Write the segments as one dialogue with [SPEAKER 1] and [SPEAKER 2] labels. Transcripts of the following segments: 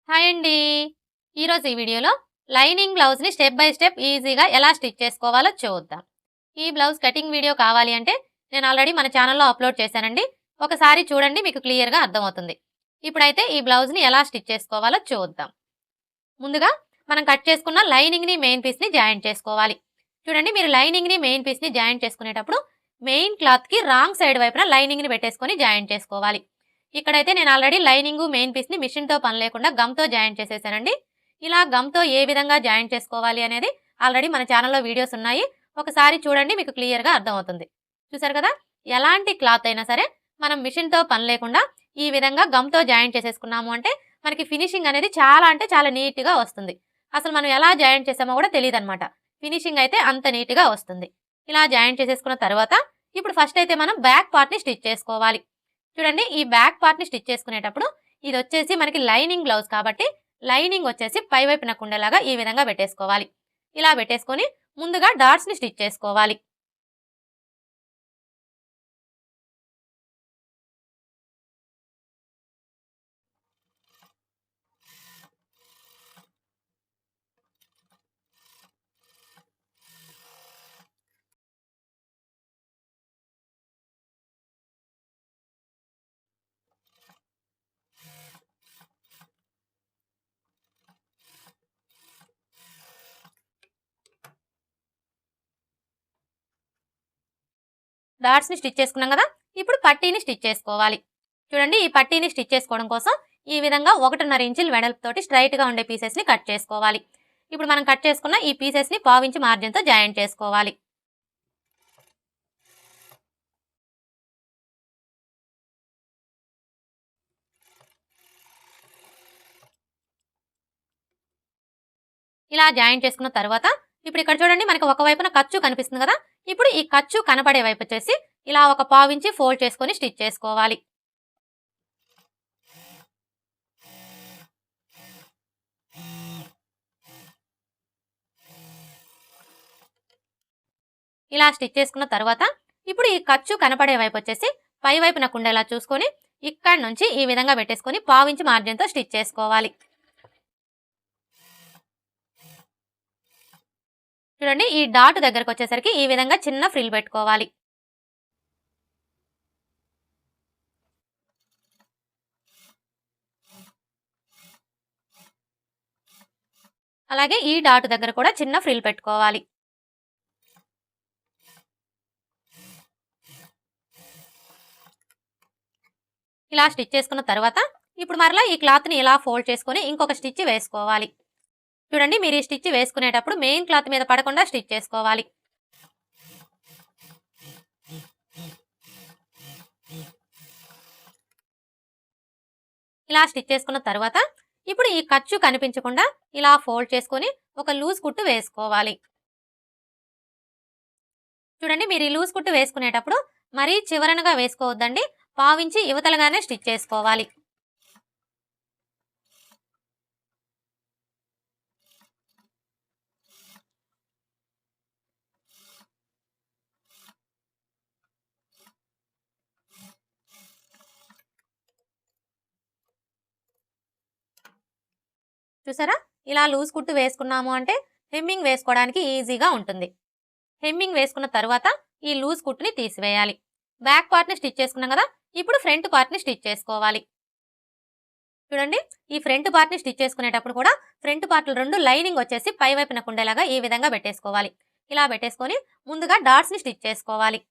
[SPEAKER 1] Hi అండి. ఈరోజు ఈ వీడియోలో లైనింగ్ బ్లౌజ్ని స్టెప్ బై స్టెప్ ఈజీగా ఎలా స్టిచ్ చేసుకోవాలో చూద్దాం. ఈ బ్లౌజ్ కటింగ్ వీడియో కావాలి అంటే నేను ఆల్రెడీ మన ఛానల్లో అప్లోడ్ చేశానండి. ఒకసారి చూడండి, మీకు క్లియర్గా అర్థమవుతుంది. ఇప్పుడైతే ఈ బ్లౌజ్ని ఎలా స్టిచ్ చేసుకోవాలో చూద్దాం. ముందుగా మనం కట్ చేసుకున్న లైనింగ్ని మెయిన్ పీస్ని జాయింట్ చేసుకోవాలి. చూడండి, మీరు లైనింగ్ని మెయిన్ పీస్ని జాయింట్ చేసుకునేటప్పుడు మెయిన్ క్లాత్కి రాంగ్ సైడ్ వైపున లైనింగ్ని పెట్టేసుకొని జాయింట్ చేసుకోవాలి. ఇక్కడైతే నేను ఆల్రెడీ లైనింగ్ మెయిన్ పీస్ని మిషన్తో పని లేకుండా గమ్తో జాయింట్ చేసేసానండి. ఇలా గమ్తో ఏ విధంగా జాయింట్ చేసుకోవాలి అనేది ఆల్రెడీ మన ఛానల్లో వీడియోస్ ఉన్నాయి. ఒకసారి చూడండి, మీకు క్లియర్గా అర్థమవుతుంది. చూసారు కదా, ఎలాంటి క్లాత్ అయినా సరే మనం మిషన్తో పని లేకుండా ఈ విధంగా గమ్తో జాయింట్ చేసేసుకున్నాము అంటే మనకి ఫినిషింగ్ అనేది చాలా అంటే చాలా నీట్గా వస్తుంది. అసలు మనం ఎలా జాయింట్ చేసామో కూడా తెలియదు అనమాట. ఫినిషింగ్ అయితే అంత నీట్గా వస్తుంది. ఇలా జాయింట్ చేసేసుకున్న తర్వాత ఇప్పుడు ఫస్ట్ అయితే మనం బ్యాక్ పార్ట్ని స్టిచ్ చేసుకోవాలి. చూడండి, ఈ బ్యాక్ పార్ట్ని స్టిచ్ చేసుకునేటప్పుడు ఇది వచ్చేసి మనకి లైనింగ్ బ్లౌజ్ కాబట్టి లైనింగ్ వచ్చేసి పై వైపున కుండేలాగా ఈ విధంగా పెట్టేసుకోవాలి. ఇలా పెట్టేసుకొని ముందుగా డాట్స్ని స్టిచ్ చేసుకోవాలి. డాట్స్ని స్టిచ్ చేసుకున్నాం కదా, ఇప్పుడు పట్టీని స్టిచ్ చేసుకోవాలి. చూడండి, ఈ పట్టీని స్టిచ్ చేసుకోవడం కోసం ఈ విధంగా 1.5 ఇంచుల వెడల్పుతోటి స్ట్రైట్గా ఉండే పీసెస్ని కట్ చేసుకోవాలి. ఇప్పుడు మనం కట్ చేసుకున్న ఈ పీసెస్ని 1/2 ఇంచు మార్జిన్తో జాయింట్ చేసుకోవాలి. ఇలా జాయింట్ చేసుకున్న తర్వాత ఇప్పుడు ఇక్కడ చూడండి, మనకి ఒక వైపున ఖర్చు కనిపిస్తుంది కదా, ఇప్పుడు ఈ ఖర్చు కనపడే వైపు వచ్చేసి ఇలా ఒక 1/2 ఇంచు ఫోల్డ్ చేసుకొని స్టిచ్ చేసుకోవాలి. ఇలా స్టిచ్ చేసుకున్న తర్వాత ఇప్పుడు ఈ ఖర్చు కనపడే వైపు వచ్చేసి పై వైపున కుండేలా చూసుకొని ఇక్కడ నుంచి ఈ విధంగా పెట్టేసుకొని 1/2 ఇంచు మార్జిన్తో స్టిచ్ చేసుకోవాలి. చూడండి, ఈ డాట్ దగ్గరకు వచ్చేసరికి ఈ విధంగా చిన్న ఫ్రిల్ పెట్టుకోవాలి. అలాగే ఈ డాట్ దగ్గర కూడా చిన్న ఫ్రిల్ పెట్టుకోవాలి. ఇలా స్టిచ్ చేసుకున్న తర్వాత ఇప్పుడు మరలా ఈ క్లాత్ని ఇలా ఫోల్డ్ చేసుకొని ఇంకొక స్టిచ్ వేసుకోవాలి. చూడండి, మీరు ఈ స్టిచ్ వేసుకునేటప్పుడు మెయిన్ క్లాత్ మీద పడకుండా స్టిచ్ చేసుకోవాలి. ఇలా స్టిచ్ చేసుకున్న తర్వాత ఇప్పుడు ఈ ఖర్చు కనిపించకుండా ఇలా ఫోల్డ్ చేసుకొని ఒక లూజ్ కుట్టు వేసుకోవాలి. చూడండి, మీరు ఈ లూజ్ కుట్టు వేసుకునేటప్పుడు మరీ చివరనగా వేసుకోవద్దండి, 1/2 ఇంచు యువతలుగానే స్టిచ్ చేసుకోవాలి. చూసారా, ఇలా లూజ్ కుట్టు వేసుకున్నాము అంటే హెమ్మింగ్ వేసుకోవడానికి ఈజీగా ఉంటుంది. హెమ్మింగ్ వేసుకున్న తర్వాత ఈ లూజ్ కుట్టుని తీసివేయాలి. బ్యాక్ పార్ట్ని స్టిచ్ చేసుకున్నాం కదా, ఇప్పుడు ఫ్రంట్ పార్ట్ని స్టిచ్ చేసుకోవాలి. చూడండి, ఈ ఫ్రంట్ పార్ట్ని స్టిచ్ చేసుకునేటప్పుడు కూడా ఫ్రంట్ పార్ట్లు రెండు లైనింగ్ వచ్చేసి పై వైపున కుండేలాగా ఈ విధంగా పెట్టేసుకోవాలి. ఇలా పెట్టేసుకొని ముందుగా డాట్స్ని స్టిచ్ చేసుకోవాలి.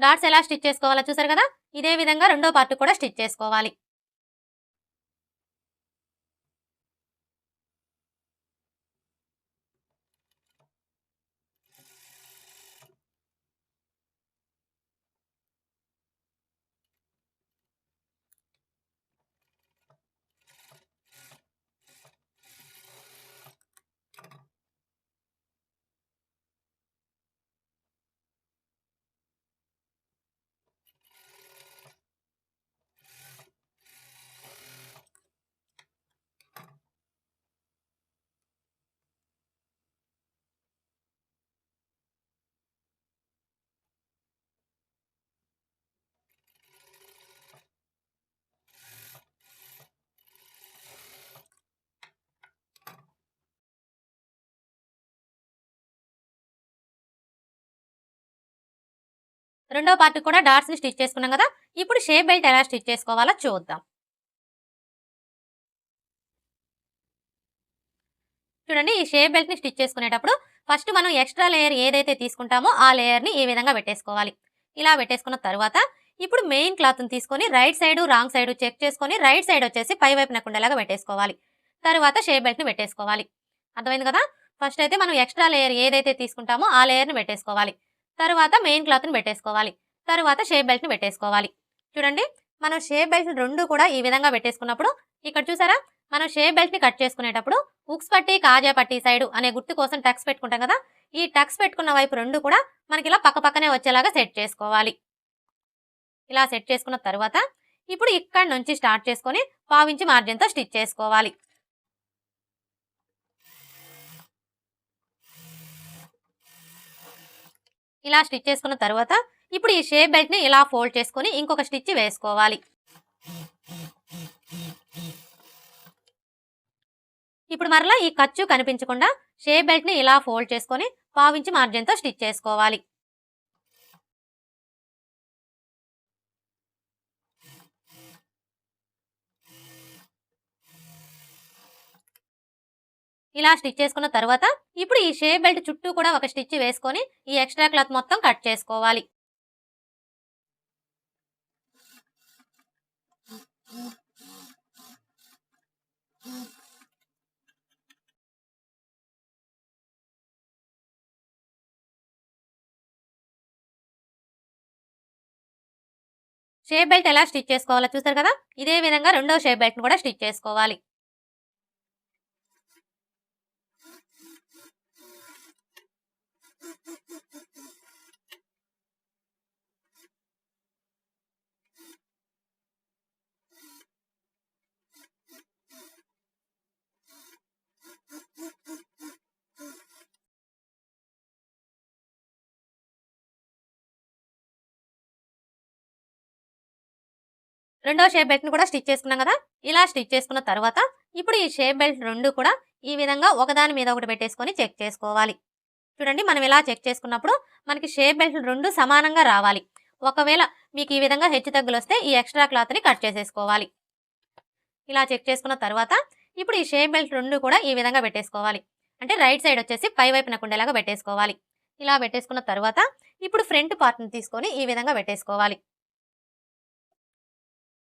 [SPEAKER 1] డాట్స్ ఎలా స్టిచ్ చేసుకోవాలో చూసారు కదా, ఇదే విధంగా రెండో పార్ట్ కూడా స్టిచ్ చేసుకోవాలి. రెండో పార్ట్ కూడా డాట్స్ని స్టిచ్ చేసుకున్నాం కదా. ఇప్పుడు షేప్ బెల్ట్ ఎలా స్టిచ్ చేసుకోవాలో చూద్దాం. చూడండి, ఈ షేప్ బెల్ట్ని స్టిచ్ చేసుకునేటప్పుడు ఫస్ట్ మనం ఎక్స్ట్రా లేయర్ ఏదైతే తీసుకుంటామో ఆ లేయర్ని ఈ విధంగా పెట్టేసుకోవాలి. ఇలా పెట్టేసుకున్న తర్వాత ఇప్పుడు మెయిన్ క్లాత్ని తీసుకొని right side wrong side check చేసుకొని రైట్ సైడ్ వచ్చేసి పై వైపు నెక్కుండేలాగా పెట్టేసుకోవాలి. తర్వాత షేప్ బెల్ట్ని పెట్టేసుకోవాలి. అర్థమైంది కదా. ఫస్ట్ అయితే మనం ఎక్స్ట్రా లేయర్ ఏదైతే తీసుకుంటామో ఆ లేయర్ని పెట్టేసుకోవాలి. తర్వాత మెయిన్ క్లాత్ని పెట్టేసుకోవాలి. తర్వాత షేప్ బెల్ట్ని పెట్టేసుకోవాలి. చూడండి, మనం షేప్ బెల్ట్ రెండు కూడా ఈ విధంగా పెట్టేసుకున్నప్పుడు ఇక్కడ చూసారా, మనం షేప్ బెల్ట్ని కట్ చేసుకునేటప్పుడు ఉక్స్ పట్టి కాజా పట్టి సైడ్ అనే గుర్తు కోసం టక్స్ పెట్టుకుంటాం కదా. ఈ టక్స్ పెట్టుకున్న వైపు రెండు కూడా మనకి ఇలా పక్క పక్కనే వచ్చేలాగా సెట్ చేసుకోవాలి. ఇలా సెట్ చేసుకున్న తర్వాత ఇప్పుడు ఇక్కడ నుంచి స్టార్ట్ చేసుకొని పావించి మార్జిన్తో స్టిచ్ చేసుకోవాలి. ఇలా స్టిచ్ చేసుకున్న తర్వాత ఇప్పుడు ఈ షేప్ బెల్ట్ని ఇలా ఫోల్డ్ చేసుకొని ఇంకొక స్టిచ్ వేసుకోవాలి. ఇప్పుడు మరలా ఈ ఖర్చు కనిపించకుండా షేప్ బెల్ట్ని ఇలా ఫోల్డ్ చేసుకొని పావించి మార్జిన్తో స్టిచ్ చేసుకోవాలి. ఇలా స్టిచ్ చేసుకున్న తర్వాత ఇప్పుడు ఈ షేప్ బెల్ట్ చుట్టూ కూడా ఒక స్టిచ్ వేసుకొని ఈ ఎక్స్ట్రా క్లాత్ మొత్తం కట్ చేసుకోవాలి. షేప్ బెల్ట్ ఎలా స్టిచ్ చేసుకోవాలో చూసారు కదా. ఇదే విధంగా రెండో షేప్ బెల్ట్ని కూడా స్టిచ్ చేసుకోవాలి. రెండో షేప్ బెల్ట్ని కూడా స్టిచ్ చేసుకున్నాం కదా. ఇలా స్టిచ్ చేసుకున్న తర్వాత ఇప్పుడు ఈ షేప్ బెల్ట్ రెండు కూడా ఈ విధంగా ఒకదాని మీద ఒకటి పెట్టేసుకొని చెక్ చేసుకోవాలి. చూడండి, మనం ఇలా చెక్ చేసుకున్నప్పుడు మనకి షేప్ బెల్ట్ రెండు సమానంగా రావాలి. ఒకవేళ మీకు ఈ విధంగా హెచ్చు తగ్గులు వస్తే ఈ ఎక్స్ట్రా క్లాత్ని కట్ చేసేసుకోవాలి. ఇలా చెక్ చేసుకున్న తర్వాత ఇప్పుడు ఈ షేప్ బెల్ట్ రెండు కూడా ఈ విధంగా పెట్టేసుకోవాలి. అంటే రైట్ సైడ్ వచ్చేసి పై వైపు నెక్కుండేలాగా పెట్టేసుకోవాలి. ఇలా పెట్టేసుకున్న తర్వాత ఇప్పుడు ఫ్రంట్ పార్ట్ని తీసుకొని ఈ విధంగా పెట్టేసుకోవాలి.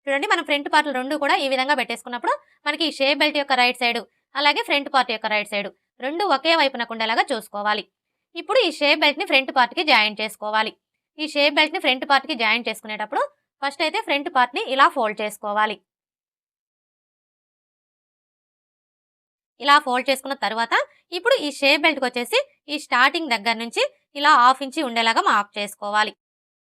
[SPEAKER 1] చూడండి, మనం ఫ్రంట్ పార్ట్లు రెండు కూడా ఈ విధంగా పెట్టేసుకున్నప్పుడు మనకి ఈ షేప్ బెల్ట్ యొక్క రైట్ సైడ్ అలాగే ఫ్రంట్ పార్ట్ యొక్క రైట్ సైడ్ రెండు ఒకే వైపునకు ఉండేలాగా చూసుకోవాలి. ఇప్పుడు ఈ షేప్ బెల్ట్ని ఫ్రంట్ పార్ట్కి జాయింట్ చేసుకోవాలి. ఈ షేప్ బెల్ట్ని ఫ్రంట్ పార్ట్కి జాయింట్ చేసుకునేటప్పుడు ఫస్ట్ అయితే ఫ్రంట్ పార్ట్ని ఇలా ఫోల్డ్ చేసుకోవాలి. ఇలా ఫోల్డ్ చేసుకున్న తర్వాత ఇప్పుడు ఈ షేప్ బెల్ట్కి వచ్చేసి ఈ స్టార్టింగ్ దగ్గర నుంచి ఇలా 1/2 ఇంచి ఉండేలాగా మార్క్ చేసుకోవాలి.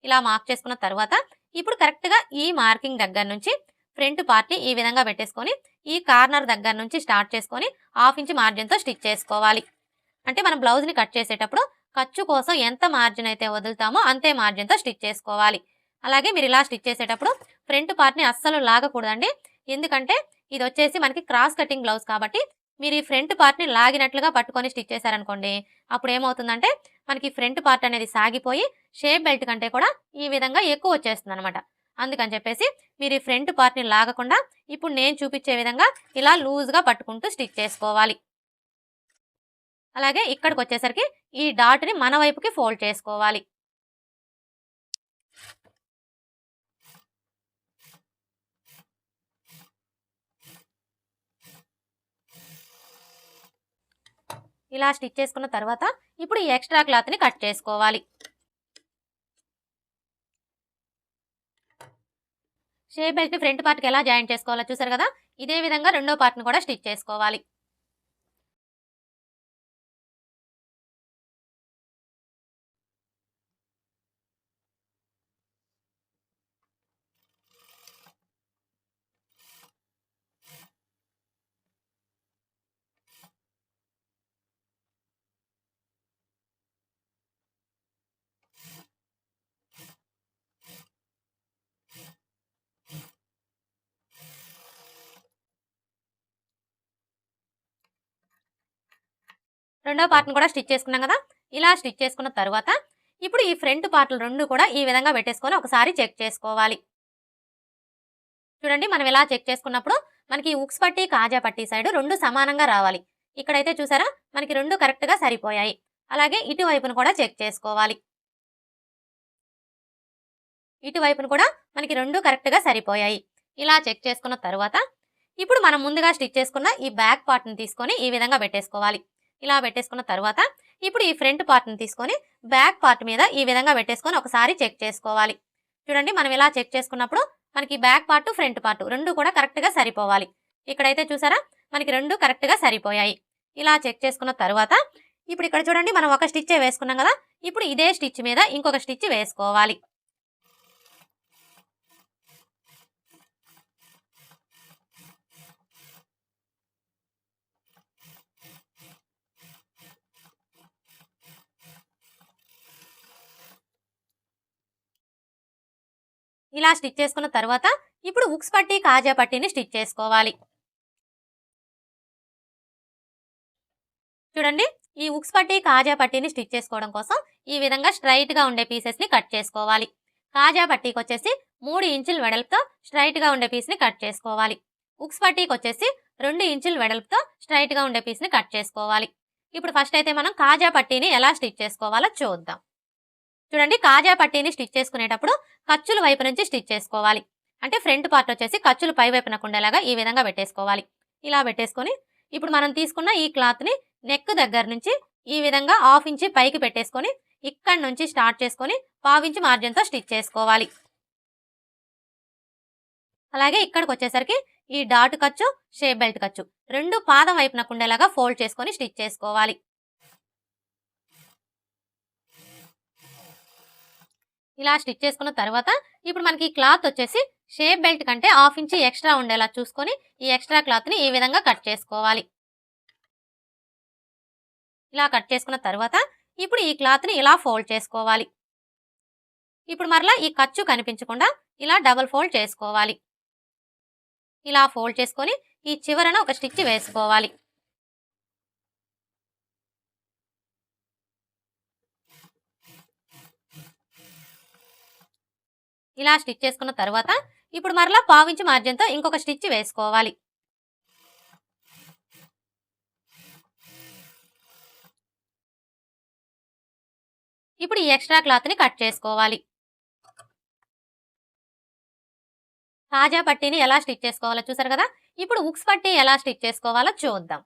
[SPEAKER 1] ఇలా మార్క్ చేసుకున్న తర్వాత ఇప్పుడు కరెక్ట్గా ఈ మార్కింగ్ దగ్గర నుంచి ఫ్రంట్ పార్ట్ని ఈ విధంగా పెట్టేసుకొని ఈ కార్నర్ దగ్గర నుంచి స్టార్ట్ చేసుకొని 1/2 ఇంచి మార్జిన్తో స్టిచ్ చేసుకోవాలి. అంటే మనం బ్లౌజ్ని కట్ చేసేటప్పుడు ఖర్చు కోసం ఎంత మార్జిన్ అయితే వదులుతామో అంతే మార్జిన్తో స్టిచ్ చేసుకోవాలి. అలాగే మీరు ఇలా స్టిచ్ చేసేటప్పుడు ఫ్రంట్ పార్ట్ని అస్సలు లాగకూడదండి. ఎందుకంటే ఇది వచ్చేసి మనకి క్రాస్ కటింగ్ బ్లౌజ్ కాబట్టి మీరు ఈ ఫ్రంట్ పార్ట్ని లాగినట్లుగా పట్టుకొని స్టిచ్ చేశారనుకోండి, అప్పుడు ఏమవుతుందంటే మనకి ఫ్రంట్ పార్ట్ అనేది సాగిపోయి షేప్ బెల్ట్ కంటే కూడా ఈ విధంగా ఎక్కువ వచ్చేస్తుంది అనమాట. అందుకని చెప్పేసి మీరు ఈ ఫ్రంట్ పార్ట్ని లాగకుండా ఇప్పుడు నేను చూపించే విధంగా ఇలా లూజ్గా పట్టుకుంటూ స్టిచ్ చేసుకోవాలి. అలాగే ఇక్కడికి వచ్చేసరికి ఈ డాట్ని మన వైపుకి ఫోల్డ్ చేసుకోవాలి. ఇలా స్టిచ్ చేసుకున్న తర్వాత ఇప్పుడు ఈ ఎక్స్ట్రా క్లాత్ని కట్ చేసుకోవాలి. షేప్ బెల్ట్ని ఫ్రంట్ పార్ట్కి ఎలా జాయింట్ చేసుకోవాలో చూసారు కదా. ఇదే విధంగా రెండో పార్ట్ని కూడా స్టిచ్ చేసుకోవాలి. రెండో పార్ట్ని కూడా స్టిచ్ చేసుకున్నాం కదా. ఇలా స్టిచ్ చేసుకున్న తర్వాత ఇప్పుడు ఈ ఫ్రంట్ పార్ట్లు రెండు కూడా ఈ విధంగా పెట్టేసుకొని ఒకసారి చెక్ చేసుకోవాలి. చూడండి మనం ఇలా చెక్ చేసుకున్నప్పుడు మనకి ఉక్స్ పట్టి కాజా పట్టి సైడ్ రెండు సమానంగా రావాలి. ఇక్కడైతే చూసారా మనకి రెండు కరెక్ట్గా సరిపోయాయి. అలాగే ఇటువైపును కూడా చెక్ చేసుకోవాలి. ఇటువైపును కూడా మనకి రెండు కరెక్ట్గా సరిపోయాయి. ఇలా చెక్ చేసుకున్న తర్వాత ఇప్పుడు మనం ముందుగా స్టిచ్ చేసుకున్న ఈ బ్యాక్ పార్ట్ని తీసుకొని ఈ విధంగా పెట్టేసుకోవాలి. ఇలా పెట్టేసుకున్న తర్వాత ఇప్పుడు ఈ ఫ్రంట్ పార్ట్ని తీసుకొని బ్యాక్ పార్ట్ మీద ఈ విధంగా పెట్టేసుకొని ఒకసారి చెక్ చేసుకోవాలి. చూడండి మనం ఇలా చెక్ చేసుకున్నప్పుడు మనకి బ్యాక్ పార్ట్ ఫ్రంట్ పార్ట్ రెండు కూడా కరెక్ట్గా సరిపోవాలి. ఇక్కడైతే చూసారా మనకి రెండు కరెక్ట్గా సరిపోయాయి. ఇలా చెక్ చేసుకున్న తర్వాత ఇప్పుడు ఇక్కడ చూడండి మనం ఒక స్టిచ్ వేసుకున్నాం కదా, ఇప్పుడు ఇదే స్టిచ్ మీద ఇంకొక స్టిచ్ వేసుకోవాలి. ఇలా స్టిచ్ చేసుకున్న తర్వాత ఇప్పుడు ఉక్స్ పట్టి కాజా పట్టీని స్టిచ్ చేసుకోవాలి. చూడండి ఈ ఉక్స్ పట్టి కాజా పట్టీని స్టిచ్ చేసుకోవడం కోసం ఈ విధంగా స్ట్రైట్ గా ఉండే పీసెస్ ని కట్ చేసుకోవాలి. కాజా పట్టీకి వచ్చేసి 3 ఇంచుల వెడల్పుతో స్ట్రైట్ గా ఉండే పీస్ ని కట్ చేసుకోవాలి. ఉక్స్ పట్టీకి వచ్చేసి 2 ఇంచుల వెడల్పుతో స్ట్రైట్ గా ఉండే పీస్ ని కట్ చేసుకోవాలి. ఇప్పుడు ఫస్ట్ అయితే మనం కాజా పట్టీని ఎలా స్టిచ్ చేసుకోవాలో చూద్దాం. చూడండి కాజా పట్టీని స్టిచ్ చేసుకునేటప్పుడు ఖర్చుల వైపు నుంచి స్టిచ్ చేసుకోవాలి. అంటే ఫ్రంట్ పార్ట్ వచ్చేసి ఖర్చులు పై వైపున ఉండేలాగా ఈ విధంగా పెట్టేసుకోవాలి. ఇలా పెట్టేసుకొని ఇప్పుడు మనం తీసుకున్న ఈ క్లాత్ ని నెక్ దగ్గర నుంచి ఈ విధంగా 1/2 ఇంచ్ పైకి పెట్టేసుకొని ఇక్కడ నుంచి స్టార్ట్ చేసుకొని 1/2 ఇంచ్ మార్జిన్ తో స్టిచ్ చేసుకోవాలి. అలాగే ఇక్కడికి వచ్చేసరికి ఈ డాట్ ఖర్చు షేప్ బెల్ట్ ఖర్చు రెండు పాదం వైపున ఉండేలాగా ఫోల్డ్ చేసుకొని స్టిచ్ చేసుకోవాలి. ఇలా స్టిచ్ చేసుకున్న తర్వాత ఇప్పుడు మనకి క్లాత్ వచ్చేసి షేప్ బెల్ట్ కంటే 1/2 ఇంచ్ ఎక్స్ట్రా ఉండేలా చూసుకొని ఈ ఎక్స్ట్రా క్లాత్ ని ఈ విధంగా కట్ చేసుకోవాలి. ఇలా కట్ చేసుకున్న తర్వాత ఇప్పుడు ఈ క్లాత్ ని ఇలా ఫోల్డ్ చేసుకోవాలి. ఇప్పుడు మరలా ఈ ఖర్చు కనిపించకుండా ఇలా డబుల్ ఫోల్డ్ చేసుకోవాలి. ఇలా ఫోల్డ్ చేసుకొని ఈ చివరన ఒక స్టిచ్ వేసుకోవాలి. ఇలా స్టిచ్ చేసుకున్న తర్వాత ఇప్పుడు మరలా 1/2 ఇంచ్ మార్జిన్ తో ఇంకొక స్టిచ్ వేసుకోవాలి. ఇప్పుడు ఈ ఎక్స్ట్రా క్లాత్ ని కట్ చేసుకోవాలి. కాజా పట్టీని ఎలా స్టిచ్ చేసుకోవాలో చూసారు కదా, ఇప్పుడు ఉక్స్ పట్టీ ఎలా స్టిచ్ చేసుకోవాలో చూద్దాం.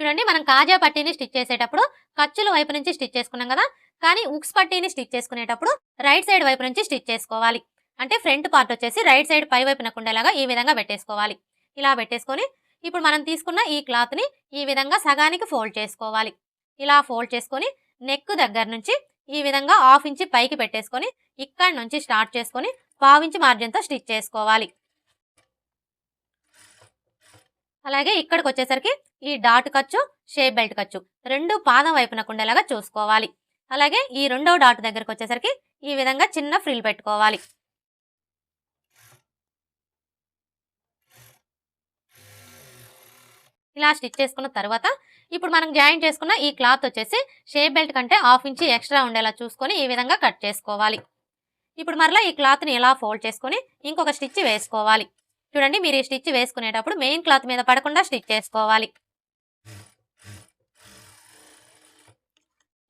[SPEAKER 1] చూడండి మనం కాజా పట్టీని స్టిచ్ చేసేటప్పుడు ఖర్చుల వైపు నుంచి స్టిచ్ చేసుకున్నాం కదా, కానీ ఉక్స్ పట్టీని స్టిచ్ చేసుకునేటప్పుడు రైట్ సైడ్ వైపు నుంచి స్టిచ్ చేసుకోవాలి. అంటే ఫ్రంట్ పార్ట్ వచ్చేసి రైట్ సైడ్ పై వైపున ఉండేలాగా ఈ విధంగా పెట్టేసుకోవాలి. ఇలా పెట్టేసుకొని ఇప్పుడు మనం తీసుకున్న ఈ క్లాత్ ని ఈ విధంగా సగానికి ఫోల్డ్ చేసుకోవాలి. ఇలా ఫోల్డ్ చేసుకొని నెక్ దగ్గర నుంచి ఈ విధంగా 1/2 ఇంచ్ పైకి పెట్టేసుకొని ఇక్కడ నుంచి స్టార్ట్ చేసుకొని 1/2 ఇంచ్ మార్జిన్ తో స్టిచ్ చేసుకోవాలి. అలాగే ఇక్కడికి వచ్చేసరికి ఈ డాట్ ఖర్చు షేప్ బెల్ట్ ఖర్చు రెండు పాదం వైపున ఉండేలాగా చూసుకోవాలి. అలాగే ఈ రెండో డాట్ దగ్గరకు వచ్చేసరికి ఈ విధంగా చిన్న ఫ్రిల్ పెట్టుకోవాలి. ఇలా స్టిచ్ చేసుకున్న తర్వాత ఇప్పుడు మనం జాయిన్ చేసుకున్న ఈ క్లాత్ వచ్చేసి షేప్ బెల్ట్ కంటే 1/2 ఇంచ్ ఎక్స్ట్రా ఉండేలా చూసుకొని ఈ విధంగా కట్ చేసుకోవాలి. ఇప్పుడు మరలా ఈ క్లాత్ ని ఇలా ఫోల్డ్ చేసుకొని ఇంకొక స్టిచ్ వేసుకోవాలి. చూడండి మీరు ఈ స్టిచ్ వేసుకునేటప్పుడు మెయిన్ క్లాత్ మీద పడకుండా స్టిచ్ చేసుకోవాలి.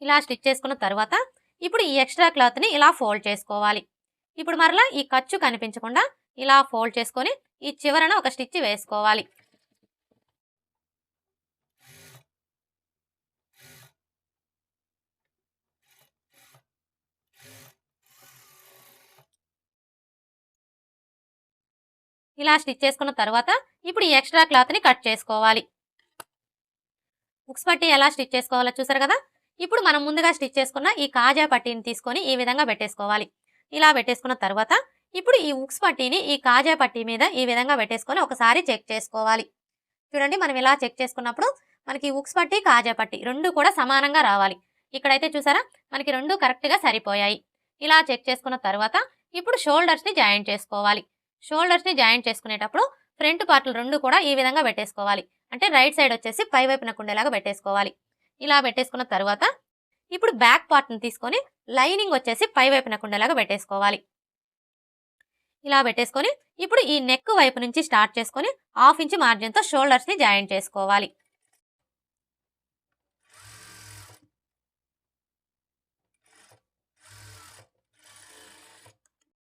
[SPEAKER 1] ఇలా స్టిచ్ చేసుకున్న తర్వాత ఇప్పుడు ఈ ఎక్స్ట్రా క్లాత్ ని ఇలా ఫోల్డ్ చేసుకోవాలి. ఇప్పుడు మరలా ఈ ఖర్చు కనిపించకుండా ఇలా ఫోల్డ్ చేసుకొని ఈ చివరన ఒక స్టిచ్ వేసుకోవాలి. ఇలా స్టిచ్ చేసుకున్న తర్వాత ఇప్పుడు ఈ ఎక్స్ట్రా క్లాత్ ని కట్ చేసుకోవాలి. ఉక్స్ పట్టీ ఎలా స్టిచ్ చేసుకోవాలో చూసారు కదా, ఇప్పుడు మనం ముందుగా స్టిచ్ చేసుకున్న ఈ కాజా పట్టీని తీసుకొని ఈ విధంగా పెట్టేసుకోవాలి. ఇలా పెట్టేసుకున్న తర్వాత ఇప్పుడు ఈ ఉక్స్ పట్టీని ఈ కాజా పట్టీ మీద ఈ విధంగా పెట్టేసుకొని ఒకసారి చెక్ చేసుకోవాలి. చూడండి మనం ఇలా చెక్ చేసుకున్నప్పుడు మనకి ఉక్స్ పట్టీ కాజా పట్టీ రెండు కూడా సమానంగా రావాలి. ఇక్కడైతే చూసారా మనకి రెండు కరెక్ట్గా సరిపోయాయి. ఇలా చెక్ చేసుకున్న తర్వాత ఇప్పుడు షోల్డర్స్ ని జాయింట్ చేసుకోవాలి. షోల్డర్స్ ని జాయింట్ చేసుకునేటప్పుడు ఫ్రంట్ పార్ట్లు రెండు కూడా ఈ విధంగా పెట్టేసుకోవాలి. అంటే రైట్ సైడ్ వచ్చేసి పై వైపున ఉండేలాగా పెట్టేసుకోవాలి. ఇలా పెట్టేసుకున్న తర్వాత ఇప్పుడు బ్యాక్ పార్ట్ని తీసుకొని లైనింగ్ వచ్చేసి పై వైపునకు ఉండేలాగా పెట్టేసుకోవాలి. ఇలా పెట్టేసుకొని ఇప్పుడు ఈ నెక్ వైపు నుంచి స్టార్ట్ చేసుకొని 1/2 ఇంచ్ మార్జిన్తో షోల్డర్స్ని జాయింట్ చేసుకోవాలి.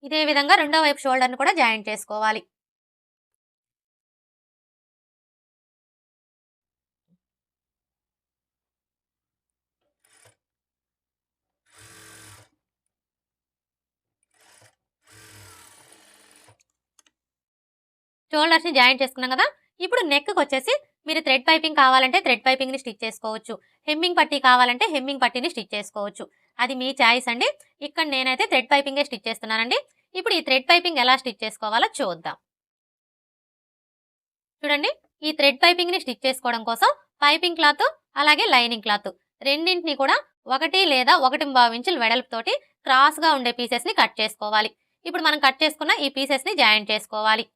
[SPEAKER 1] ఇదే విధంగా రెండో వైపు షోల్డర్ని కూడా జాయింట్ చేసుకోవాలి. షోల్డర్స్ని జాయింట్ చేసుకున్నాం కదా. ఇప్పుడు నెక్కి వచ్చేసి మీరు థ్రెడ్ పైపింగ్ కావాలంటే థ్రెడ్ పైపింగ్ని స్టిచ్ చేసుకోవచ్చు, హెమ్మింగ్ పట్టీ కావాలంటే హెమ్మింగ్ పట్టీని స్టిచ్ చేసుకోవచ్చు. అది మీ చాయిస్ అండి. ఇక్కడ నేనైతే థ్రెడ్ పైపింగే స్టిచ్ చేస్తున్నానండి. ఇప్పుడు ఈ థ్రెడ్ పైపింగ్ ఎలా స్టిచ్ చేసుకోవాలో చూద్దాం. చూడండి, ఈ థ్రెడ్ పైపింగ్ని స్టిచ్ చేసుకోవడం కోసం పైపింగ్ క్లాత్ అలాగే లైనింగ్ క్లాత్ రెండింటిని కూడా 1 లేదా 1.25 ఇంచుల వెడల్పుతోటి క్రాస్గా ఉండే పీసెస్ని కట్ చేసుకోవాలి. ఇప్పుడు మనం కట్ చేసుకున్న ఈ పీసెస్ని జాయింట్ చేసుకోవాలి.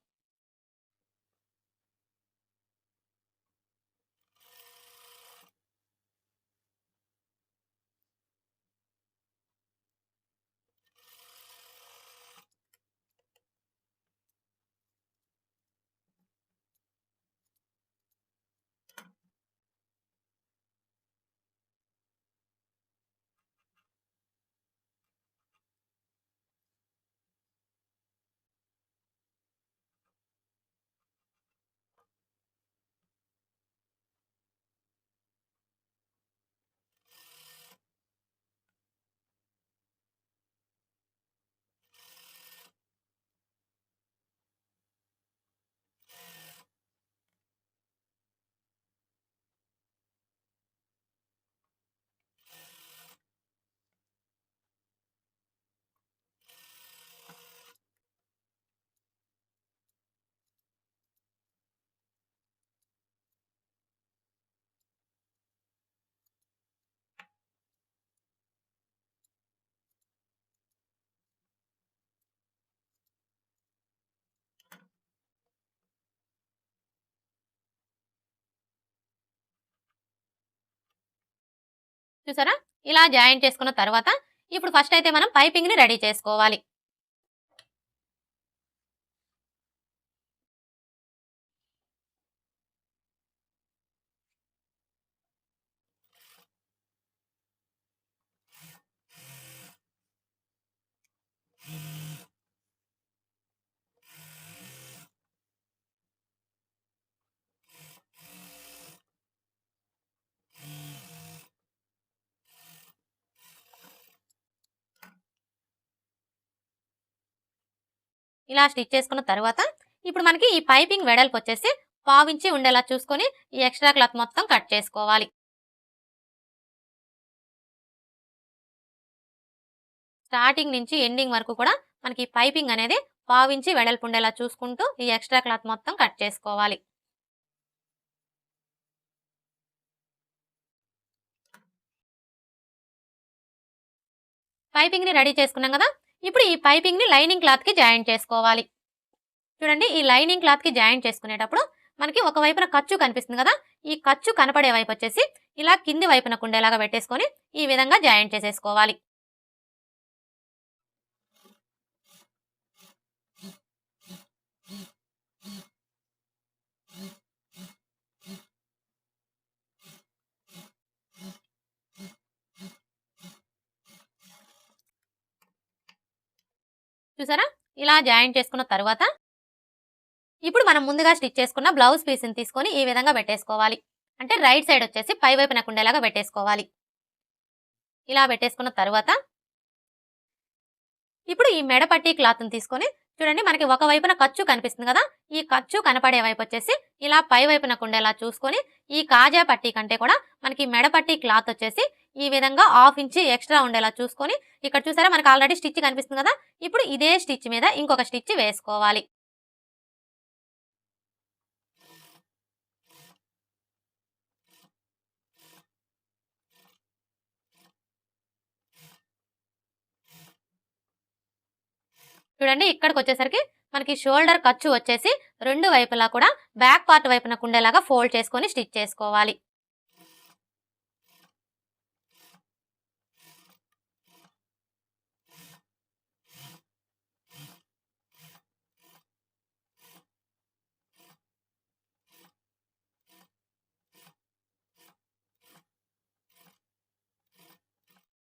[SPEAKER 1] చూసారా, ఇలా జాయింట్ చేసుకున్న తర్వాత ఇప్పుడు ఫస్ట్ అయితే మనం పైపింగ్ని రెడీ చేసుకోవాలి. ఇలా స్టిచ్ చేసుకున్న తర్వాత ఇప్పుడు మనకి ఈ పైపింగ్ వెడల్పు వచ్చేసి 1/2 ఇంచ్ ఉండేలా చూసుకొని ఈ ఎక్స్ట్రా క్లాత్ మొత్తం కట్ చేసుకోవాలి. స్టార్టింగ్ నుంచి ఎండింగ్ వరకు కూడా మనకి ఈ పైపింగ్ అనేది 1/2 ఇంచ్ వెడల్పు ఉండేలా చూసుకుంటూ ఈ ఎక్స్ట్రా క్లాత్ మొత్తం కట్ చేసుకోవాలి. పైపింగ్ని రెడీ చేసుకున్నాం కదా. ఇప్పుడు ఈ పైపింగ్ని లైనింగ్ క్లాత్కి జాయింట్ చేసుకోవాలి. చూడండి, ఈ లైనింగ్ క్లాత్కి జాయింట్ చేసుకునేటప్పుడు మనకి ఒక వైపున ఖర్చు కనిపిస్తుంది కదా. ఈ ఖర్చు కనపడే వైపు వచ్చేసి ఇలా కింది వైపున కుండేలాగా పెట్టేసుకొని ఈ విధంగా జాయింట్ చేసేసుకోవాలి. చూసారా, ఇలా జాయింట్ చేసుకున్న తర్వాత ఇప్పుడు మనం ముందుగా స్టిచ్ చేసుకున్న బ్లౌజ్ పీస్ని తీసుకొని ఈ విధంగా పెట్టేసుకోవాలి. అంటే రైట్ సైడ్ వచ్చేసి పై వైపున కుండేలాగా పెట్టేసుకోవాలి. ఇలా పెట్టేసుకున్న తర్వాత ఇప్పుడు ఈ మెడపట్టి క్లాత్ని తీసుకొని చూడండి, మనకి ఒక వైపున ఖర్చు కనిపిస్తుంది కదా. ఈ ఖర్చు కనపడే వైపు వచ్చేసి ఇలా పై వైపున కుండేలా చూసుకొని ఈ కాజా పట్టీ కంటే కూడా మనకి మెడపట్టి క్లాత్ వచ్చేసి ఈ విధంగా 1/2 ఇంచ్ ఎక్స్ట్రా ఉండేలా చూసుకొని ఇక్కడ చూసారా మనకి ఆల్రెడీ స్టిచ్ కనిపిస్తుంది కదా. ఇప్పుడు ఇదే స్టిచ్ మీద ఇంకొక స్టిచ్ వేసుకోవాలి. చూడండి, ఇక్కడికి వచ్చేసరికి మనకి షోల్డర్ ఖర్చు వచ్చేసి రెండు వైపులా కూడా బ్యాక్ పార్ట్ వైపున కుండేలాగా ఫోల్డ్ చేసుకొని స్టిచ్ చేసుకోవాలి.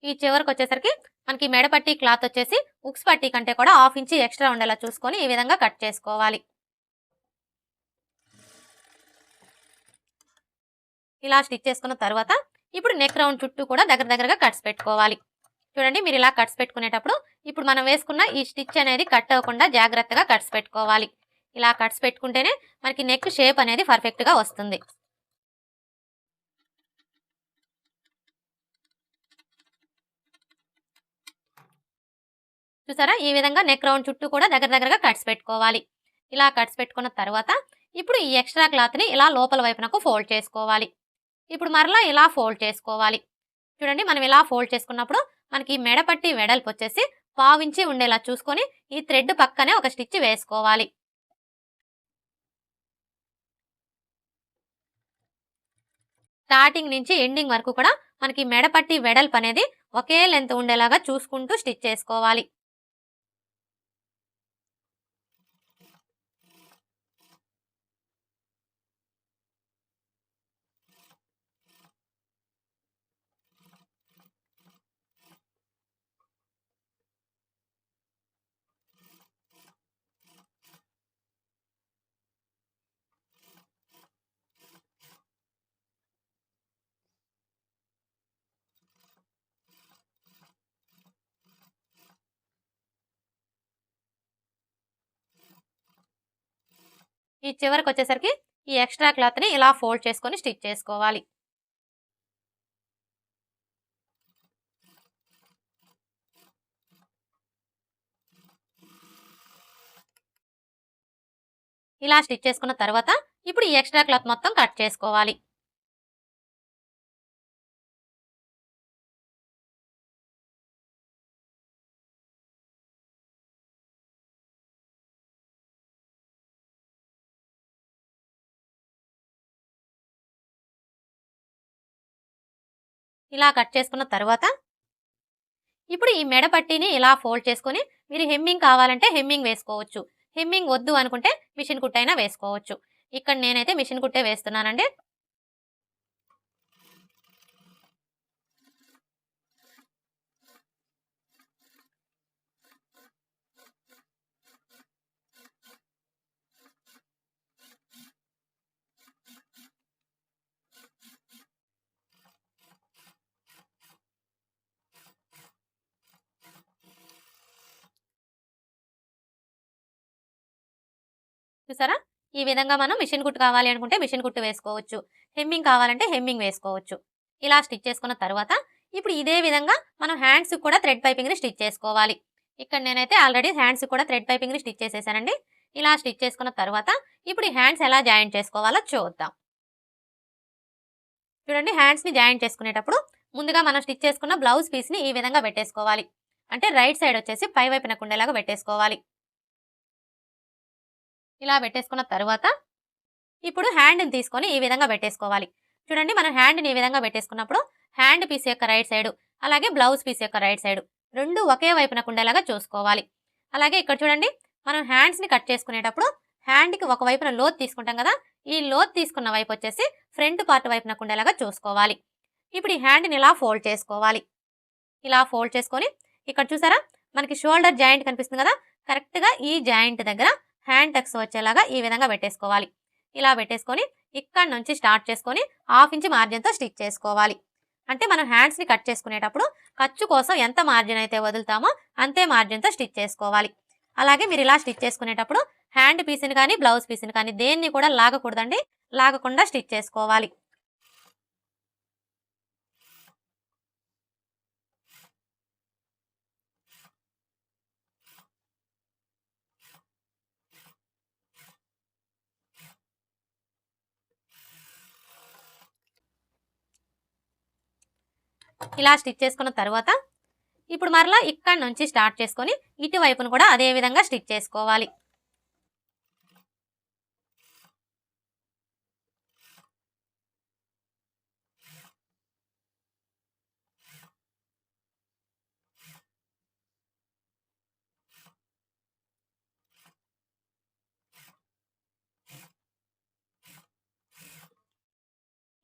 [SPEAKER 1] ఈ చివరికి వచ్చేసరికి మనకి మెడ పట్టీ క్లాత్ వచ్చేసి ఉక్స్ పట్టీ కంటే కూడా 1/2 ఇంచ్ ఎక్స్ట్రా ఉండేలా చూసుకొని ఈ విధంగా కట్ చేసుకోవాలి. ఇలా స్టిచ్ చేసుకున్న తర్వాత ఇప్పుడు నెక్ రౌండ్ చుట్టూ కూడా దగ్గరగా కట్స్ పెట్టుకోవాలి. చూడండి, మీరు ఇలా కట్స్ పెట్టుకునేటప్పుడు ఇప్పుడు మనం వేసుకున్న ఈ స్టిచ్ అనేది కట్ అవ్వకుండా జాగ్రత్తగా కట్స్ పెట్టుకోవాలి. ఇలా కట్స్ పెట్టుకుంటేనే మనకి నెక్ షేప్ అనేది పర్ఫెక్ట్గా వస్తుంది. చూసారా, ఈ విధంగా నెక్ రౌండ్ చుట్టూ కూడా దగ్గరగా కట్స్ పెట్టుకోవాలి. ఇలా కట్స్ పెట్టుకున్న తర్వాత ఇప్పుడు ఈ ఎక్స్ట్రా క్లాత్ని ఇలా లోపల వైపునకు ఫోల్డ్ చేసుకోవాలి. ఇప్పుడు మరలా ఇలా ఫోల్డ్ చేసుకోవాలి. చూడండి, మనం ఇలా ఫోల్డ్ చేసుకున్నప్పుడు మనకి మెడపట్టి వెడల్పు వచ్చేసి 1/2 ఇంచి ఉండేలా చూసుకొని ఈ థ్రెడ్ పక్కనే ఒక స్టిచ్ వేసుకోవాలి. స్టార్టింగ్ నుంచి ఎండింగ్ వరకు కూడా మనకి మెడపట్టి వెడల్పు అనేది ఒకే లెంత్ ఉండేలాగా చూసుకుంటూ స్టిచ్ చేసుకోవాలి. ఈ చివరికి వచ్చేసరికి ఈ ఎక్స్ట్రా క్లాత్ని ఇలా ఫోల్డ్ చేసుకొని స్టిచ్ చేసుకోవాలి. ఇలా స్టిచ్ చేసుకున్న తర్వాత ఇప్పుడు ఈ ఎక్స్ట్రా క్లాత్ మొత్తం కట్ చేసుకోవాలి. ఇలా కట్ చేసుకున్న తర్వాత ఇప్పుడు ఈ మెడ పట్టీని ఇలా ఫోల్డ్ చేసుకొని మీరు హెమ్మింగ్ కావాలంటే హెమ్మింగ్ వేసుకోవచ్చు. హెమ్మింగ్ వద్దు అనుకుంటే మిషన్ కుట్టైనా వేసుకోవచ్చు. ఇక్కడ నేనైతే మిషన్ కుట్టే వేస్తున్నానండి. చూసారా, ఈ విధంగా మనం మిషన్ కుట్టు కావాలి అనుకుంటే మిషన్ కుట్టు వేసుకోవచ్చు. హెమ్మింగ్ కావాలంటే హెమ్మింగ్ వేసుకోవచ్చు. ఇలా స్టిచ్ చేసుకున్న తర్వాత ఇప్పుడు ఇదే విధంగా మనం హ్యాండ్స్ కూడా థ్రెడ్ పైపింగ్ని స్టిచ్ చేసుకోవాలి. ఇక్కడ నేనైతే ఆల్రెడీ హ్యాండ్స్ కూడా థ్రెడ్ పైపింగ్ని స్టిచ్ చేసేసానండి. ఇలా స్టిచ్ చేసుకున్న తర్వాత ఇప్పుడు ఈ హ్యాండ్స్ ఎలా జాయింట్ చేసుకోవాలో చూద్దాం. చూడండి, హ్యాండ్స్ని జాయింట్ చేసుకునేటప్పుడు ముందుగా మనం స్టిచ్ చేసుకున్న బ్లౌజ్ పీస్ని ఈ విధంగా పెట్టేసుకోవాలి. అంటే రైట్ సైడ్ వచ్చేసి పై వైపునకు ఉండేలాగా పెట్టేసుకోవాలి. ఇలా పెట్టేసుకున్న తర్వాత ఇప్పుడు హ్యాండ్ని తీసుకొని ఈ విధంగా పెట్టేసుకోవాలి. చూడండి, మనం హ్యాండ్ని ఈ విధంగా పెట్టేసుకున్నప్పుడు హ్యాండ్ పీస్ యొక్క రైట్ సైడ్ అలాగే బ్లౌజ్ పీస్ యొక్క రైట్ సైడ్ రెండు ఒకే వైపునకు ఉండేలాగా చూసుకోవాలి. అలాగే ఇక్కడ చూడండి, మనం హ్యాండ్స్ని కట్ చేసుకునేటప్పుడు హ్యాండ్కి ఒక వైపున లోత్ తీసుకుంటాం కదా, ఈ లోత్ తీసుకున్న వైపు వచ్చేసి ఫ్రంట్ పార్ట్ వైపునకు ఉండేలాగా చూసుకోవాలి. ఇప్పుడు ఈ హ్యాండ్ని ఇలా ఫోల్డ్ చేసుకోవాలి. ఇలా ఫోల్డ్ చేసుకొని ఇక్కడ చూసారా, మనకి షోల్డర్ జాయింట్ కనిపిస్తుంది కదా, కరెక్ట్గా ఈ జాయింట్ దగ్గర హ్యాండ్ టక్స్ వచ్చేలాగా ఈ విధంగా పెట్టేసుకోవాలి. ఇలా పెట్టేసుకొని ఇక్కడ నుంచి స్టార్ట్ చేసుకొని 1/2 ఇంచ్ మార్జిన్తో స్టిచ్ చేసుకోవాలి. అంటే మనం హ్యాండ్స్ని కట్ చేసుకునేటప్పుడు ఖర్చు కోసం ఎంత మార్జిన్ అయితే వదులుతామో అంతే మార్జిన్తో స్టిచ్ చేసుకోవాలి. అలాగే మీరు ఇలా స్టిచ్ చేసుకునేటప్పుడు హ్యాండ్ పీస్ని కానీ బ్లౌజ్ పీస్ని కానీ దేన్ని కూడా లాగకూడదండి. లాగకుండా స్టిచ్ చేసుకోవాలి. ఇలా స్టిచ్ చేసుకున్న తర్వాత ఇప్పుడు మరలా ఇక్కడ నుంచి స్టార్ట్ చేసుకొని ఇటువైపును కూడా అదే విధంగా స్టిచ్ చేసుకోవాలి.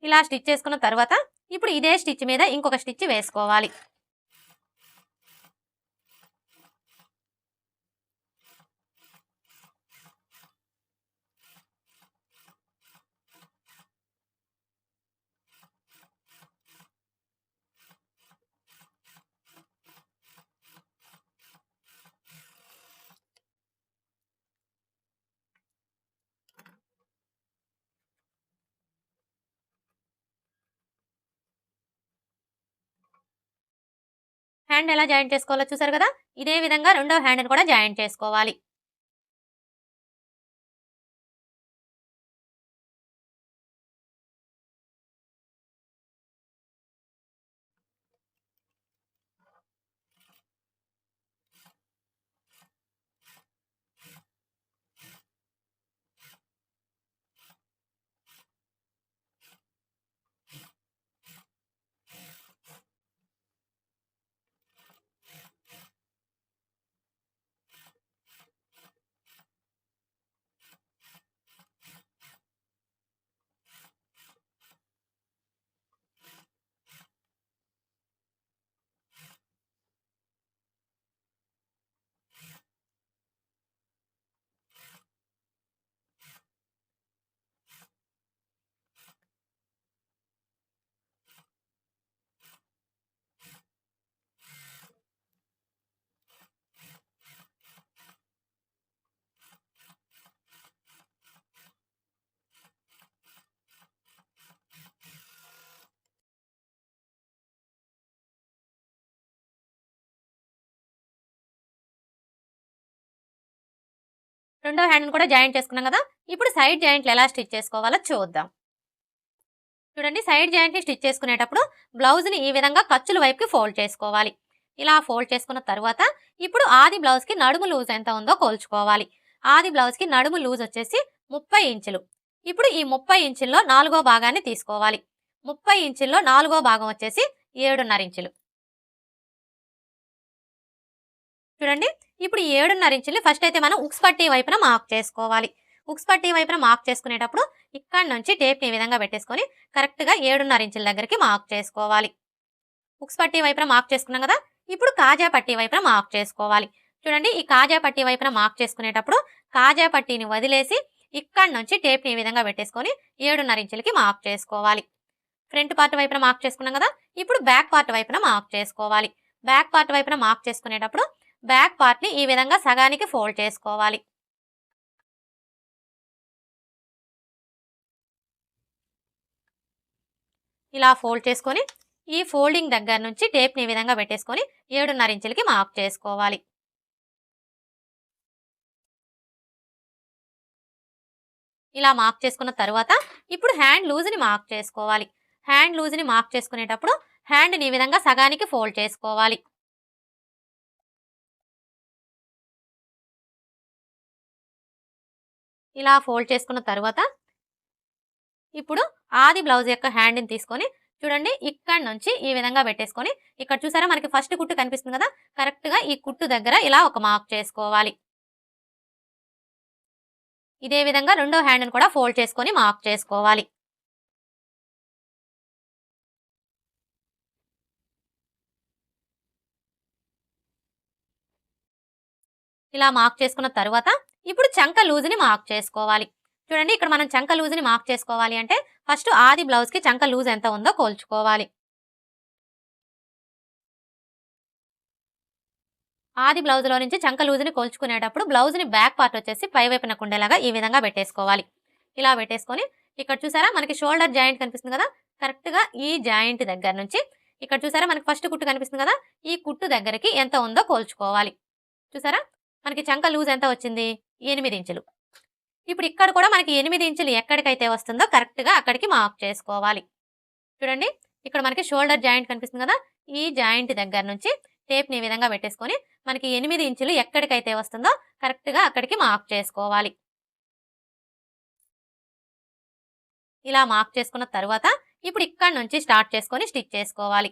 [SPEAKER 1] ఇలా స్టిచ్ చేసుకున్న తర్వాత ఇప్పుడు ఇదే స్టిచ్ మీద ఇంకొక స్టిచ్ వేసుకోవాలి. హ్యాండ్ ఎలా జాయింట్ చేసుకోవాలో చూసారు కదా, ఇదే విధంగా రెండో హ్యాండ్ని కూడా జాయింట్ చేసుకోవాలి. రెండో హ్యాండ్ని కూడా జాయింట్ చేసుకున్నాం కదా, ఇప్పుడు సైడ్ జాయింట్లు ఎలా స్టిచ్ చేసుకోవాలో చూద్దాం. చూడండి, సైడ్ జాయింట్ని స్టిచ్ చేసుకునేటప్పుడు బ్లౌజ్ని ఈ విధంగా ఖర్చుల వైపుకి ఫోల్డ్ చేసుకోవాలి. ఇలా ఫోల్డ్ చేసుకున్న తర్వాత ఇప్పుడు ఆది బ్లౌజ్కి నడుము లూజ్ ఎంత ఉందో కోల్చుకోవాలి. ఆది బ్లౌజ్కి నడుము లూజ్ వచ్చేసి 30 ఇంచులు. ఇప్పుడు ఈ 30 ఇంచుల్లో 4వ భాగాన్ని తీసుకోవాలి. 30 ఇంచుల్లో 4వ భాగం వచ్చేసి 7.5 ఇంచులు. చూడండి, ఇప్పుడు ఈ 7.5 ఇంచుల్ని ఫస్ట్ అయితే మనం ఉక్స్ పట్టీ వైపున మార్క్ చేసుకోవాలి. ఉక్స్ పట్టీ వైపున మార్క్ చేసుకునేటప్పుడు ఇక్కడ నుంచి టేప్ని ఈ విధంగా పెట్టేసుకొని కరెక్ట్గా 7.5 ఇంచుల దగ్గరికి మార్క్ చేసుకోవాలి. ఉక్స్ పట్టీ వైపున మార్క్ చేసుకున్నాం కదా, ఇప్పుడు కాజా పట్టీ వైపున మార్క్ చేసుకోవాలి. చూడండి, ఈ కాజా పట్టీ వైపున మార్క్ చేసుకునేటప్పుడు కాజా పట్టీని వదిలేసి ఇక్కడ నుంచి టేప్ని ఈ విధంగా పెట్టేసుకొని 7.5 ఇంచులకి మార్క్ చేసుకోవాలి. ఫ్రంట్ పార్ట్ వైపున మార్క్ చేసుకున్నాం కదా, ఇప్పుడు బ్యాక్ పార్ట్ వైపున మార్క్ చేసుకోవాలి. బ్యాక్ పార్ట్ వైపున మార్క్ చేసుకునేటప్పుడు బ్యాక్ పార్ట్ని ఈ విధంగా సగానికి ఫోల్డ్ చేసుకోవాలి. ఇలా ఫోల్డ్ చేసుకొని ఈ ఫోల్డింగ్ దగ్గర నుంచి టేప్ని ఈ విధంగా పెట్టేసుకొని 7.5 ఇంచులకి మార్క్ చేసుకోవాలి. ఇలా మార్క్ చేసుకున్న తర్వాత ఇప్పుడు హ్యాండ్ లూజ్ని మార్క్ చేసుకోవాలి. హ్యాండ్ లూజ్ని మార్క్ చేసుకునేటప్పుడు హ్యాండ్ని ఈ విధంగా సగానికి ఫోల్డ్ చేసుకోవాలి. ఇలా ఫోల్డ్ చేసుకున్న తర్వాత ఇప్పుడు ఆది బ్లౌజ్ యొక్క హ్యాండ్ని తీసుకొని చూడండి, ఇక్కడ నుంచి ఈ విధంగా పెట్టేసుకొని ఇక్కడ చూసారా మనకి ఫస్ట్ కుట్టు కనిపిస్తుంది కదా, కరెక్ట్గా ఈ కుట్టు దగ్గర ఇలా ఒక మార్క్ చేసుకోవాలి. ఇదే విధంగా రెండో హ్యాండ్ని కూడా ఫోల్డ్ చేసుకొని మార్క్ చేసుకోవాలి. ఇలా మార్క్ చేసుకున్న తర్వాత ఇప్పుడు చంక లూజ్ని మార్క్ చేసుకోవాలి. చూడండి, ఇక్కడ మనం చంక లూజ్ని మార్క్ చేసుకోవాలి అంటే ఫస్ట్ ఆది బ్లౌజ్కి చంక లూజ్ ఎంత ఉందో కోల్చుకోవాలి. ఆది బ్లౌజ్లో నుంచి చంక లూజ్ని కోల్చుకునేటప్పుడు బ్లౌజ్ని బ్యాక్ పార్ట్ వచ్చేసి పై వైపున కుండేలాగా ఈ విధంగా పెట్టేసుకోవాలి. ఇలా పెట్టేసుకొని ఇక్కడ చూసారా మనకి షోల్డర్ జాయింట్ కనిపిస్తుంది కదా, కరెక్ట్గా ఈ జాయింట్ దగ్గర నుంచి ఇక్కడ చూసారా మనకి ఫస్ట్ కుట్టు కనిపిస్తుంది కదా, ఈ కుట్టు దగ్గరికి ఎంత ఉందో కోల్చుకోవాలి. చూసారా మనకి చంక లూజ్ ఎంత వచ్చింది, 8 ఇంచులు. ఇప్పుడు ఇక్కడ కూడా మనకి 8 ఇంచులు ఎక్కడికైతే వస్తుందో కరెక్ట్గా అక్కడికి మార్క్ చేసుకోవాలి. చూడండి, ఇక్కడ మనకి షోల్డర్ జాయింట్ కనిపిస్తుంది కదా, ఈ జాయింట్ దగ్గర నుంచి టేప్ని ఈ విధంగా పెట్టేసుకొని మనకి 8 ఇంచులు ఎక్కడికైతే వస్తుందో కరెక్ట్గా అక్కడికి మార్క్ చేసుకోవాలి. ఇలా మార్క్ చేసుకున్న తర్వాత ఇప్పుడు ఇక్కడ నుంచి స్టార్ట్ చేసుకొని స్టిచ్ చేసుకోవాలి.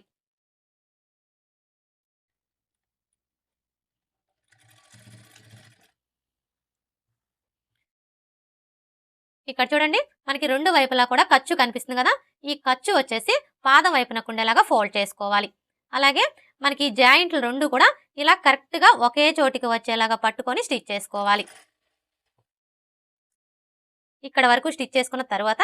[SPEAKER 1] ఇక్కడ చూడండి, మనకి రెండు వైపులా కూడా ఖర్చు కనిపిస్తుంది కదా, ఈ ఖర్చు వచ్చేసి పాదం వైపున కుండేలాగా ఫోల్డ్ చేసుకోవాలి. అలాగే మనకి జాయింట్లు రెండు కూడా ఇలా కరెక్ట్గా ఒకే చోటికి వచ్చేలాగా పట్టుకొని స్టిచ్ చేసుకోవాలి. ఇక్కడ వరకు స్టిచ్ చేసుకున్న తర్వాత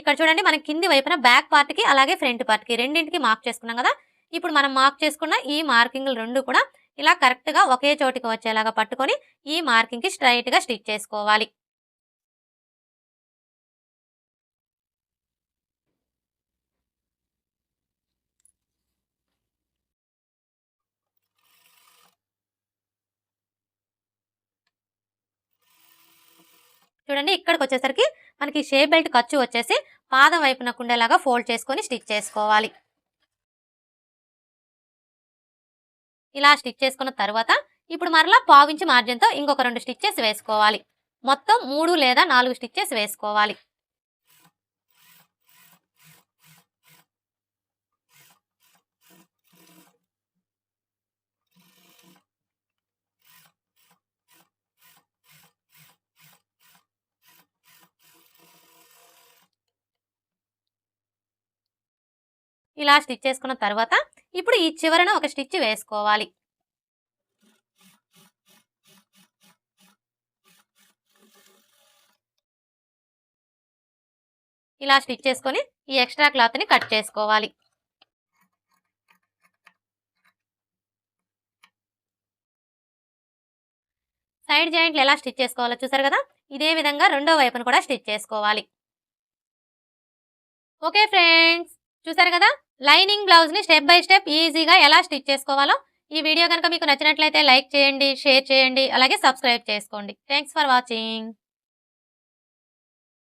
[SPEAKER 1] ఇక్కడ చూడండి, మన కింది వైపున బ్యాక్ పార్ట్కి అలాగే ఫ్రంట్ పార్ట్కి రెండింటికి మార్క్ చేసుకున్నాం కదా, ఇప్పుడు మనం మార్క్ చేసుకున్న ఈ మార్కింగ్లు రెండు కూడా ఇలా కరెక్ట్గా ఒకే చోటికి వచ్చేలాగా పట్టుకొని ఈ మార్కింగ్కి స్ట్రైట్గా స్టిచ్ చేసుకోవాలి. చూడండి ఇక్కడికి వచ్చేసరికి మనకి షేప్ బెల్ట్ ఖర్చు వచ్చేసి పాదం వైపునకు ఉండేలాగా ఫోల్డ్ చేసుకొని స్టిచ్ చేసుకోవాలి. ఇలా స్టిచ్ చేసుకున్న తర్వాత ఇప్పుడు మరలా పావించి మార్జిన్తో ఇంకొక 2 స్టిచ్చెస్ వేసుకోవాలి. మొత్తం 3 లేదా 4 స్టిచ్చెస్ వేసుకోవాలి. ఇలా స్టిచ్ చేసుకున్న తర్వాత ఇప్పుడు ఈ చివరన ఒక స్టిచ్ వేసుకోవాలి. ఇలా స్టిచ్ చేసుకొని ఈ ఎక్స్ట్రా క్లాత్ని కట్ చేసుకోవాలి. సైడ్ జాయింట్లు ఎలా స్టిచ్ చేసుకోవాలో చూసారు కదా, ఇదే విధంగా రెండో వైపును కూడా స్టిచ్ చేసుకోవాలి. ఓకే ఫ్రెండ్స్, చూసారు కదా లైనింగ్ బ్లౌజ్ని స్టెప్ బై స్టెప్ ఈజీగా ఎలా స్టిచ్ చేసుకోవాలో. ఈ వీడియో కనుక మీకు నచ్చినట్లయితే లైక్ చేయండి, షేర్ చేయండి, అలాగే సబ్స్క్రైబ్ చేసుకోండి. Thanks for watching.